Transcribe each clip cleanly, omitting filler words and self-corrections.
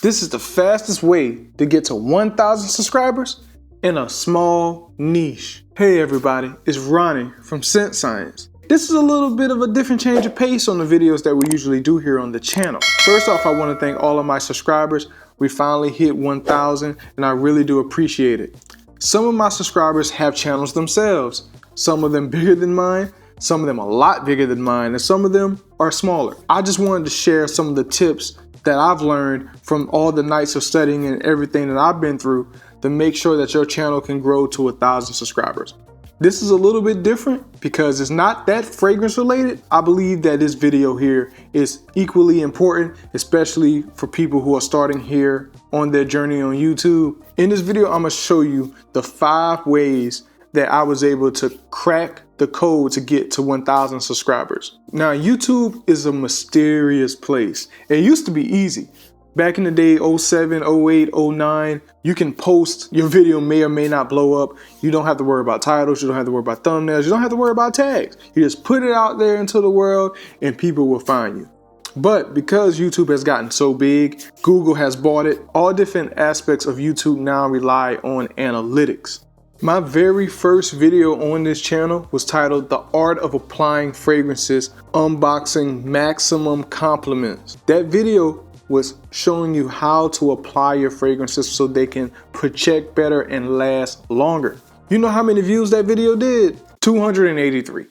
This is the fastest way to get to 1,000 subscribers in a small niche. Hey everybody, it's Ronnie from Scent Science. This is a little bit of a different change of pace on the videos that we usually do here on the channel. First off, I want to thank all of my subscribers. We finally hit 1,000 and I really do appreciate it. Some of my subscribers have channels themselves. Some of them bigger than mine, some of them a lot bigger than mine, and some of them are smaller. I just wanted to share some of the tips that I've learned from all the nights of studying and everything that I've been through to make sure that your channel can grow to 1,000 subscribers. This is a little bit different because it's not that fragrance related. I believe that this video here is equally important, especially for people who are starting here on their journey on YouTube. In this video, I'm gonna show you the 5 ways that I was able to crack the code to get to 1,000 subscribers. Now, YouTube is a mysterious place. It used to be easy. Back in the day, 07, 08, 09, you can post, your video may or may not blow up. You don't have to worry about titles, you don't have to worry about thumbnails, you don't have to worry about tags. You just put it out there into the world and people will find you. But because YouTube has gotten so big, Google has bought it, all different aspects of YouTube now rely on analytics. My very first video on this channel was titled The Art of Applying Fragrances, Unboxing Maximum Compliments. That video was showing you how to apply your fragrances so they can project better and last longer. You know how many views that video did? 283.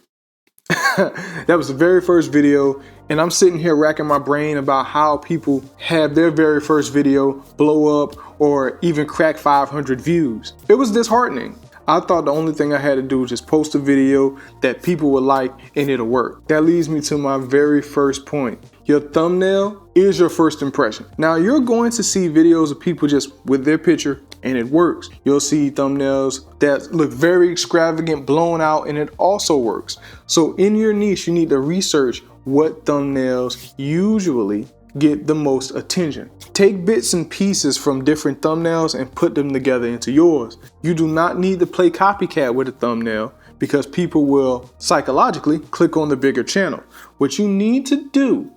That was the very first video, and I'm sitting here racking my brain about how people have their very first video blow up or even crack 500 views. It was disheartening. I thought the only thing I had to do was just post a video that people would like and it'll work. That leads me to my very first point. Your thumbnail is your first impression. Now, you're going to see videos of people just with their picture and it works. You'll see thumbnails that look very extravagant, blown out, and it also works. So in your niche, you need to research what thumbnails usually get the most attention. Take bits and pieces from different thumbnails and put them together into yours. You do not need to play copycat with a thumbnail because people will psychologically click on the bigger channel. What you need to do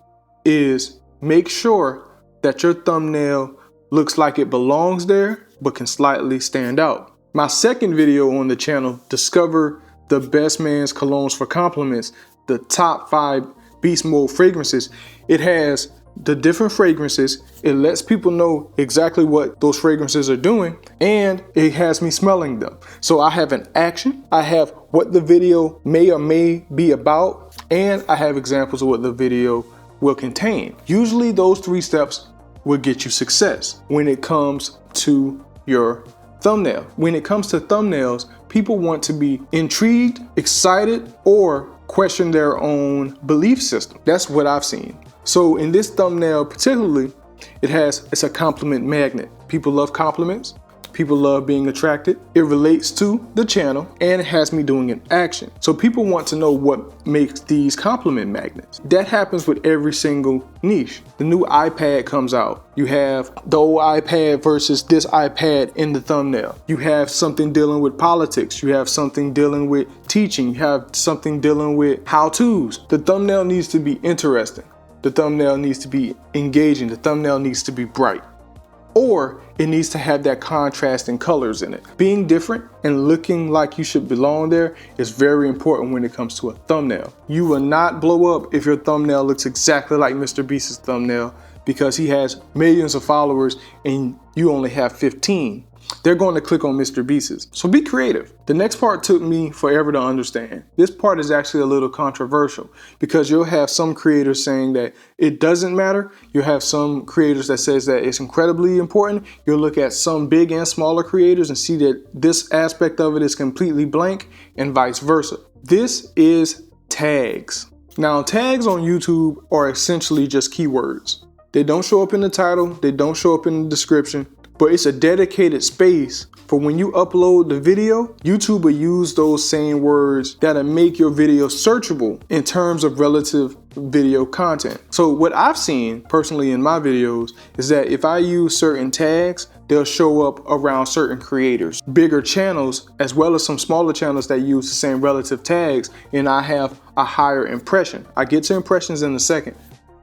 is make sure that your thumbnail looks like it belongs there but can slightly stand out. My second video on the channel, Discover the Best Man's Colognes for Compliments, the top 5 beast mode fragrances. It has the different fragrances. It lets people know exactly what those fragrances are doing, and it has me smelling them. So I have an action, I have what the video may or may be about, and I have examples of what the video will contain. Usually those 3 steps will get you success when it comes to your thumbnail. When it comes to thumbnails, people want to be intrigued, excited, or question their own belief system. That's what I've seen. So in this thumbnail particularly, it's a compliment magnet. People love compliments. People love being attracted. It relates to the channel and it has me doing an action. So people want to know what makes these compliment magnets. That happens with every single niche. The new iPad comes out. You have the old iPad versus this iPad in the thumbnail. You have something dealing with politics. You have something dealing with teaching. You have something dealing with how-tos. The thumbnail needs to be interesting. The thumbnail needs to be engaging. The thumbnail needs to be bright. Or it needs to have that contrast in colors in it. Being different and looking like you should belong there is very important when it comes to a thumbnail. You will not blow up if your thumbnail looks exactly like Mr. Beast's thumbnail because he has millions of followers and you only have 15. They're going to click on Mr. Beast's. So be creative. The next part took me forever to understand. This part is actually a little controversial because you'll have some creators saying that it doesn't matter. You'll have some creators that says that it's incredibly important. You'll look at some big and smaller creators and see that this aspect of it is completely blank and vice versa. This is tags. Now, tags on YouTube are essentially just keywords. They don't show up in the title. They don't show up in the description. But it's a dedicated space for when you upload the video, YouTube will use those same words that'll make your video searchable in terms of relative video content. So what I've seen personally in my videos is that if I use certain tags, they'll show up around certain creators, bigger channels, as well as some smaller channels that use the same relative tags, and I have a higher impression. I get to impressions in a second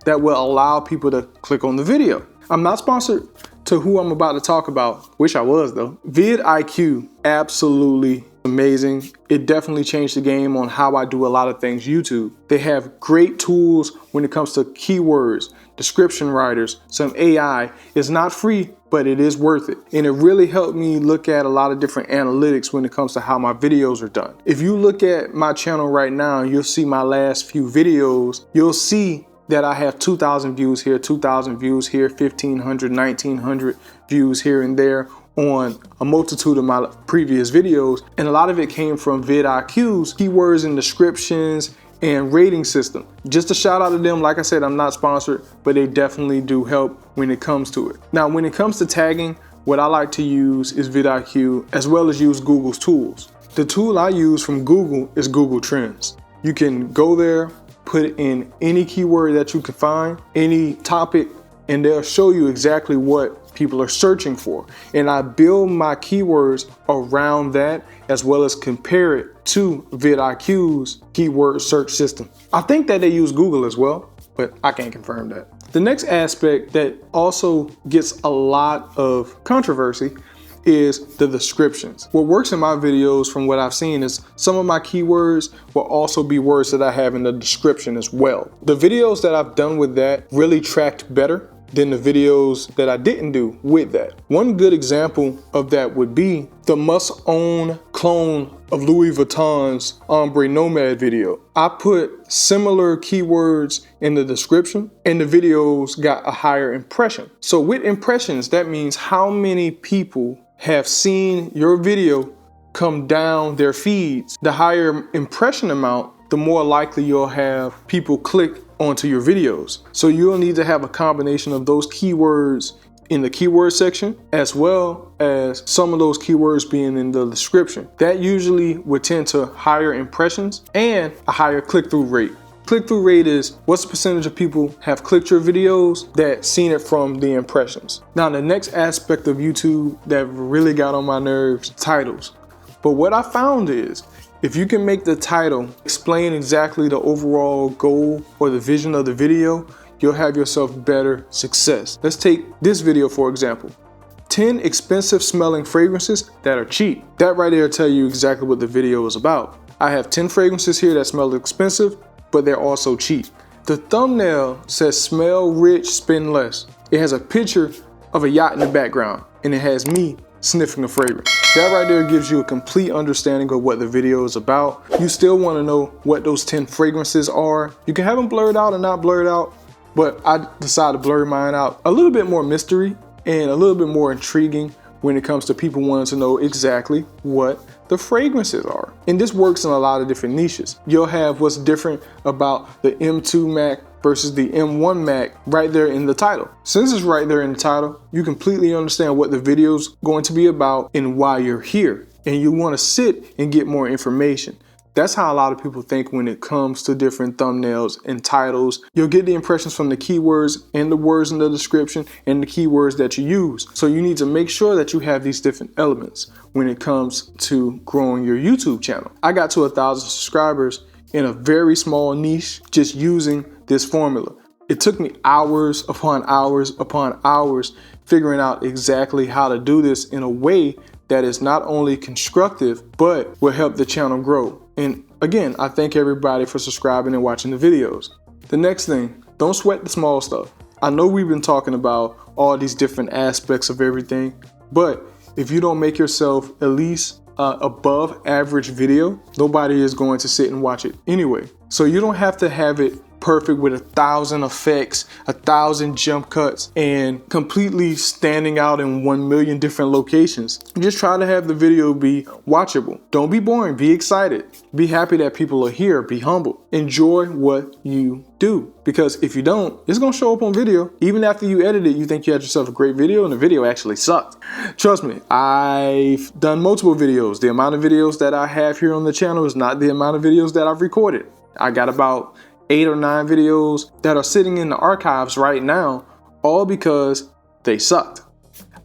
that will allow people to click on the video. I'm not sponsored to who I'm about to talk about. Wish I was though. vidIQ, absolutely amazing. It definitely changed the game on how I do a lot of things YouTube. They have great tools when it comes to keywords, description writers, some AI. It's not free, but it is worth it. And it really helped me look at a lot of different analytics when it comes to how my videos are done. If you look at my channel right now, you'll see my last few videos. You'll see that I have 2,000 views here, 2,000 views here, 1,500, 1,900 views here and there on a multitude of my previous videos. And a lot of it came from vidIQ's keywords and descriptions and rating system. Just a shout out to them. Like I said, I'm not sponsored, but they definitely do help when it comes to it. Now, when it comes to tagging, what I like to use is vidIQ, as well as use Google's tools. The tool I use from Google is Google Trends. You can go there, put in any keyword that you can find, any topic, and they'll show you exactly what people are searching for. And I build my keywords around that, as well as compare it to vidIQ's keyword search system. I think that they use Google as well, but I can't confirm that. The next aspect that also gets a lot of controversy is the descriptions. What works in my videos, from what I've seen, is some of my keywords will also be words that I have in the description as well. The videos that I've done with that really tracked better than the videos that I didn't do with that. One good example of that would be the must-own clone of Louis Vuitton's Ombre Nomad video. I put similar keywords in the description and the videos got a higher impression. So with impressions, that means how many people have seen your video come down their feeds. The higher impression amount, the more likely you'll have people click onto your videos. So you'll need to have a combination of those keywords in the keyword section, as well as some of those keywords being in the description. That usually would tend to higher impressions and a higher click-through rate. Click-through rate is what's the percentage of people have clicked your videos that seen it from the impressions. Now, the next aspect of YouTube that really got on my nerves, titles. But what I found is, if you can make the title explain exactly the overall goal or the vision of the video, you'll have yourself better success. Let's take this video for example. 10 expensive smelling fragrances that are cheap. That right there tell you exactly what the video is about. I have 10 fragrances here that smell expensive, but they're also cheap. The thumbnail says smell rich, spend less. It has a picture of a yacht in the background, and it has me sniffing a fragrance. That right there gives you a complete understanding of what the video is about. You still want to know what those 10 fragrances are. You can have them blurred out or not blurred out, but I decided to blur mine out. A little bit more mystery and a little bit more intriguing when it comes to people wanting to know exactly what the fragrances are. And this works in a lot of different niches. You'll have what's different about the M2 Mac versus the M1 Mac right there in the title. Since it's right there in the title, you completely understand what the video's going to be about and why you're here. And you want to sit and get more information. That's how a lot of people think when it comes to different thumbnails and titles. You'll get the impressions from the keywords and the words in the description and the keywords that you use. So you need to make sure that you have these different elements when it comes to growing your YouTube channel. I got to 1,000 subscribers in a very small niche just using this formula. It took me hours upon hours upon hours figuring out exactly how to do this in a way that is not only constructive, but will help the channel grow. And again, I thank everybody for subscribing and watching the videos. The next thing, don't sweat the small stuff. I know we've been talking about all these different aspects of everything, but if you don't make yourself at least above average video, nobody is going to sit and watch it anyway. So you don't have to have it perfect with 1,000 effects, 1,000 jump cuts, and completely standing out in 1 million different locations. Just try to have the video be watchable. Don't be boring, be excited. Be happy that people are here, be humble. Enjoy what you do, because if you don't, it's gonna show up on video. Even after you edit it, you think you had yourself a great video and the video actually sucked. Trust me, I've done multiple videos. The amount of videos that I have here on the channel is not the amount of videos that I've recorded. I got about 8 or 9 videos that are sitting in the archives right now, all because they sucked.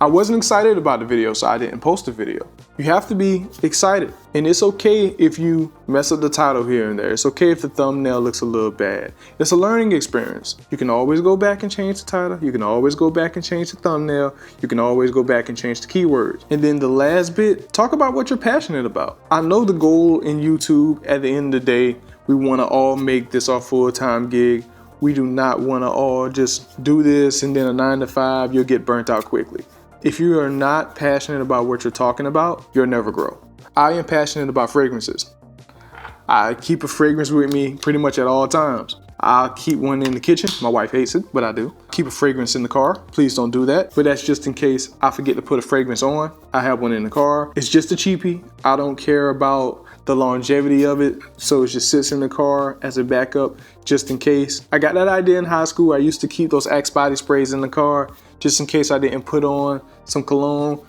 I wasn't excited about the video, so I didn't post the video. You have to be excited. And it's okay if you mess up the title here and there. It's okay if the thumbnail looks a little bad. It's a learning experience. You can always go back and change the title. You can always go back and change the thumbnail. You can always go back and change the keywords. And then the last bit, talk about what you're passionate about. I know the goal in YouTube at the end of the day, we want to all make this our full-time gig. We do not want to all just do this and then a 9 to 5, you'll get burnt out quickly. If you are not passionate about what you're talking about, you'll never grow. I am passionate about fragrances. I keep a fragrance with me pretty much at all times. I'll keep one in the kitchen. My wife hates it, but I do. Keep a fragrance in the car. Please don't do that. But that's just in case I forget to put a fragrance on. I have one in the car. It's just a cheapie. I don't care about the longevity of it, so it just sits in the car as a backup just in case. I got that idea in high school. I used to keep those Axe body sprays in the car just in case I didn't put on some cologne,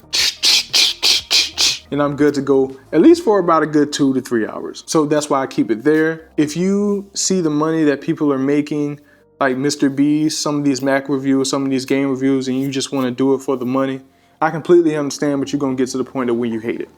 and I'm good to go at least for about a good 2 to 3 hours. So that's why I keep it there. If you see the money that people are making, like Mr. Beast, some of these Mac reviews, some of these game reviews, and you just want to do it for the money, I completely understand, but you're going to get to the point of where you hate it.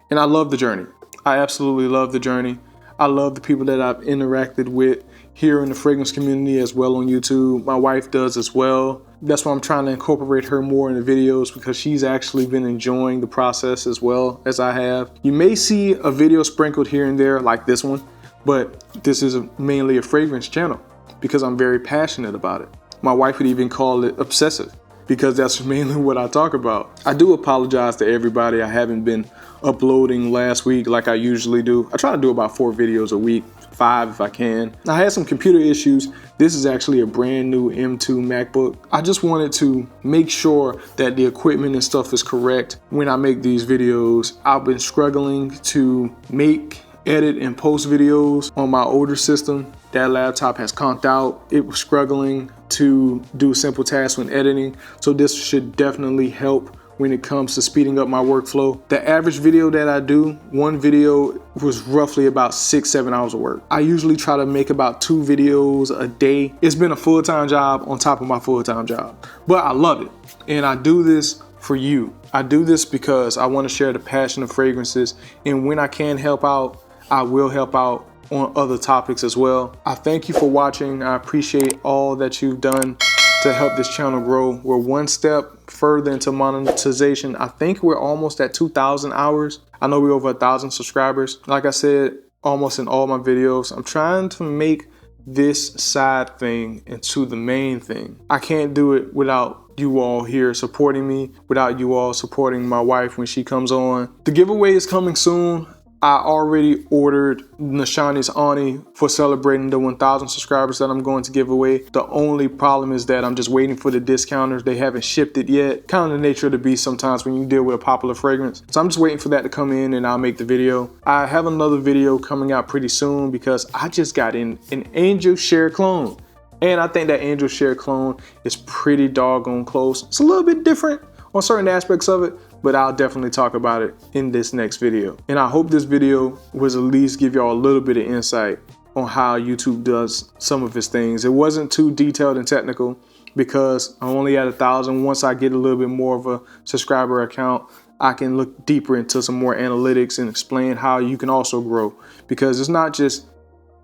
And I love the journey. I absolutely love the journey. I love the people that I've interacted with here in the fragrance community as well on YouTube. My wife does as well. That's why I'm trying to incorporate her more in the videos, because she's actually been enjoying the process as well as I have. You may see a video sprinkled here and there like this one, but this is mainly a fragrance channel because I'm very passionate about it. My wife would even call it obsessive because that's mainly what I talk about. I do apologize to everybody. I haven't been uploading last week like I usually do. I try to do about 4 videos a week, 5 if I can. I had some computer issues. This is actually a brand new M2 MacBook. I just wanted to make sure that the equipment and stuff is correct when I make these videos. I've been struggling to make, edit, and post videos on my older system. That laptop has conked out. It was struggling to do simple tasks when editing. So this should definitely help when it comes to speeding up my workflow. The average video that I do, one video was roughly about 6-7 hours of work. I usually try to make about 2 videos a day. It's been a full-time job on top of my full-time job, but I love it. And I do this for you. I do this because I want to share the passion of fragrances. And when I can help out, I will help out on other topics as well. I thank you for watching. I appreciate all that you've done to help this channel grow. We're one step further into monetization. I think we're almost at 2,000 hours. I know we're over 1,000 subscribers. Like I said, almost in all my videos, I'm trying to make this side thing into the main thing. I can't do it without you all here supporting me, without you all supporting my wife when she comes on. The giveaway is coming soon. I already ordered Nashani's Ani for celebrating the 1,000 subscribers that I'm going to give away. The only problem is that I'm just waiting for the discounters. They haven't shipped it yet. Kind of the nature of the beast sometimes when you deal with a popular fragrance. So I'm just waiting for that to come in and I'll make the video. I have another video coming out pretty soon because I just got in an Angel Share clone. And I think that Angel Share clone is pretty doggone close. It's a little bit different on certain aspects of it, but I'll definitely talk about it in this next video. And I hope this video was at least give y'all a little bit of insight on how YouTube does some of its things. It wasn't too detailed and technical because I'm only at 1,000. Once I get a little bit more of a subscriber account, I can look deeper into some more analytics and explain how you can also grow, because it's not just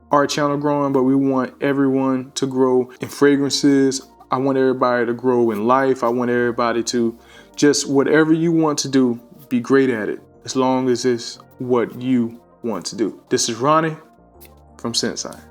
our channel growing, but we want everyone to grow in fragrances. I want everybody to grow in life. I want everybody to just whatever you want to do, be great at it, as long as it's what you want to do. This is Ronnie from Scent Science.